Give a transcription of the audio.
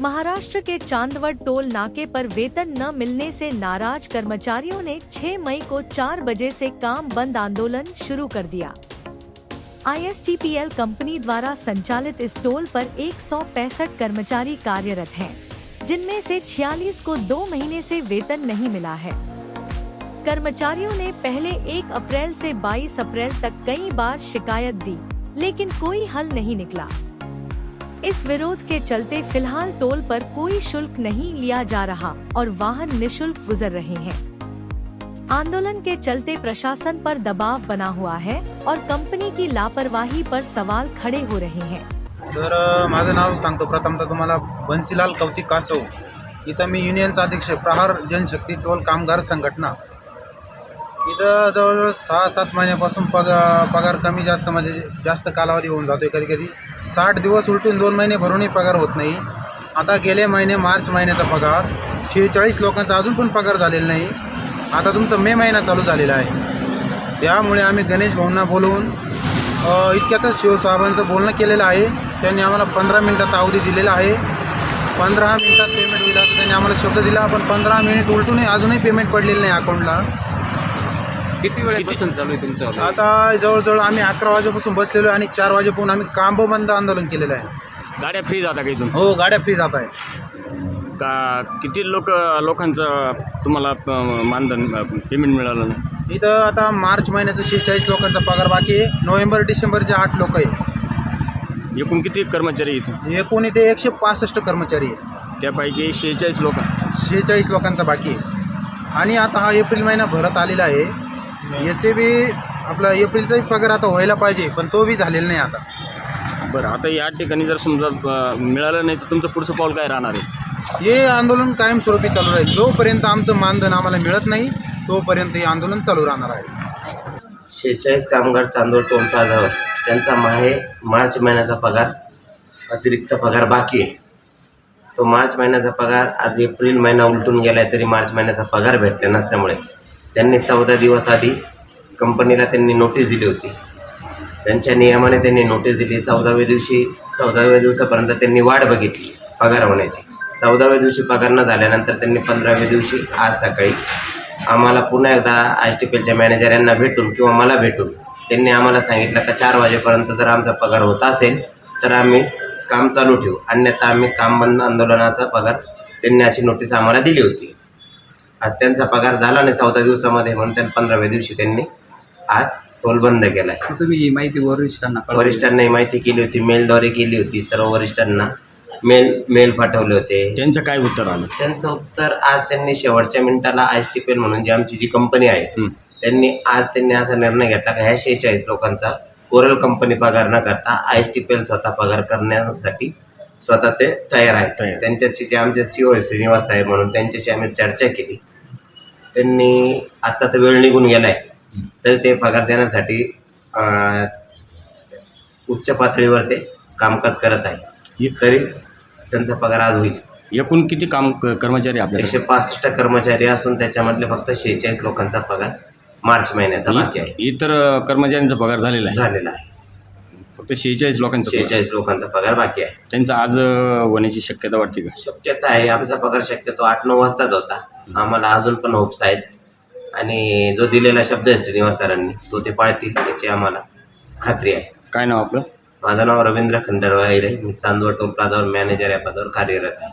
महाराष्ट्र के Chandwad toll नाके पर वेतन न मिलने से नाराज कर्मचारियों ने 6 मई को 4 बजे से काम बंद आंदोलन शुरू कर दिया। ISTPL कंपनी द्वारा संचालित इस टोल पर 165 कर्मचारी कार्यरत हैं, जिनमें से 46 को 2 महीने से वेतन नहीं मिला है। कर्मचारियों ने पहले 1 अप्रैल से 22 अप्रैल तक कई बार शिकायत दी, लेकिन कोई हल नहीं निकला। इस विरोध के चलते फिलहाल टोल पर कोई शुल्क नहीं लिया जा रहा और वाहन निःशुल्क गुजर रहे हैं। आंदोलन के चलते प्रशासन पर दबाव बना हुआ है और कंपनी की लापरवाही पर सवाल खड़े हो रहे हैं। तर माझं नाव सांगतो प्रथमतः तुम्हाला बन्सीलाल कौतिक कासव। इथं मी युनियनचा अध्यक्ष प्रहार जनशक्ती टोल कामगार संघटना। इथं जवळजवळ 6-7 महिन्यापासून पगार कमी जास्त म्हणजे जास्त कालावधी होऊन जातोय। कधी कधी 60 दिवस उलटून 2 महिने भरूनही पगार होत नाही। आता गेले महिने मार्च महिन्याचा पगार 46 लोकांचा अजून पण पगार झालेला नाही। आता तुमचा मे महिना चालू झालेला आहे। त्यामुळे आम्ही गणेश भाऊंना बोलवून इतक्यातच शिवसाहेबांचं बोलणं केलेलं आहे। त्यांनी आम्हाला 15 मिनिटाचा अवधी दिलेला आहे। 15 मिनिटात पेमेंट होईल असं त्यांनी आम्हाला शब्द दिला, पण 15 मिनिट उलटूनही अजूनही पेमेंट पडलेलं नाही अकाउंटला। किती वेळेपासून चालू आहे तुमचं? आता जवळजवळ आम्ही 11 वाजेपासून बसलेलो आहे आणि 4 वाजेपासून आम्ही कांबोबंद आंदोलन केलेलं आहे। गाड्या फ्री जाता का इथून? हो, गाड्या फ्री जात आहे। का किती लोकांचं तुम्हाला मानधन पेमेंट मिळालं नाही? इथं आता मार्च महिन्याचं 46 लोकांचा पगार बाकी आहे। नोव्हेंबर डिसेंबरचे 8 लोक आहे। एकूण किती कर्मचारी इथं? एकूण इथे 165 कर्मचारी आहे। त्यापैकी 46 लोक 46 लोकांचा बाकी आहे। आणि आता हा एप्रिल महिना भरत आलेला आहे। याचे बी आपला एप्रिलचाही पगार आता व्हायला पाहिजे, पण तो बी झालेला नाही आता। बरं, आता या ठिकाणी जर समजा मिळालं नाही तर तुमचं पुढचं पाऊल काय राहणार आहे? हे आंदोलन कायमस्वरूपी चालू राहील। जोपर्यंत आमचं मानधन आम्हाला मिळत नाही तोपर्यंत हे आंदोलन चालू राहणार आहे। 46 कामगार चांदवड टोल प्लाझावर त्यांचा मार्च महिन्याचा पगार अतिरिक्त पगार बाकी आहे। तो मार्च महिन्याचा पगार आज एप्रिल महिना उलटून गेला आहे, तरी मार्च महिन्याचा पगार भेटला नसल्यामुळे त्यांनी 14 दिवस आधी कंपनीला त्यांनी नोटीस दिली होती। त्यांच्या नियमाने त्यांनी नोटीस दिली। 14व्या दिवसापर्यंत त्यांनी वाट बघितली पगार होण्याची। 14व्या दिवशी पगार न झाल्यानंतर त्यांनी 15व्या दिवशी आज सकाळी आम्हाला पुन्हा एकदा ISTPLच्या मॅनेजर यांना भेटून किंवा मला भेटून त्यांनी आम्हाला सांगितलं का 4 वाजेपर्यंत जर आमचा पगार होत असेल तर आम्ही काम चालू ठेवू, अन्यथा आम्ही काम बंद आंदोलनाचा पगार त्यांनी अशी नोटीस आम्हाला दिली होती। आज त्यांचा पगार झाला नाही 14 दिवसामध्ये, म्हणून त्यांनी 15व्या दिवशी त्यांनी आज टोल बंद केला आहे। तुम्ही ही माहिती वरिष्ठांना माहिती केली होती, मेलद्वारे केली होती। सर्व वरिष्ठांना मेल पाठवले होते। त्यांचं काय उत्तर आलं? त्यांचं उत्तर आज त्यांनी शेवटच्या मिनिटाला ISTPL म्हणून जी आमची जी कंपनी आहे त्यांनी असा निर्णय घेतला की ह्या 46 लोकांचा कोरल कंपनी पगार न करता ISTPL स्वतः पगार करण्यासाठी स्वतः ते तयार आहेत। त्यांच्याशी जे आमचे CEO श्रीनिवास साहेब म्हणून त्यांच्याशी आम्ही चर्चा केली। त्यांनी आता तर वेळ निघून गेला आहे, तर ते पगार देण्यासाठी उच्च पातळीवर ते कामकाज करत आहे। तरी त्यांचा पगार आज होईल। एकूण किती कर्मचारी आपल्याकडे? 165 कर्मचारी असून त्याच्यामधले फक्त 46 लोकांचा पगार मार्च महिन्याचा बाकी आहे। इतर कर्मचाऱ्यांचा पगार झालेला आहे। फक्त 46 लोकांचा पगार बाकी आहे। त्यांचा आज होण्याची शक्यता वाटते का? शक्यता आहे। आमचा पगार शक्यतो 8-9 वाजताच होता। आम्हाला अजून पण होप्स आहेत आणि जो दिलेला शब्द आहे श्रीनिवास सरांनी तो ते पाळतील याची आम्हाला खात्री आहे। काय नाव आपलं? माझं नाव रवींद्र खंडरवाईरे। मी चांदवड टोल प्लाझावर मॅनेजर या पदावर कार्यरत आहे।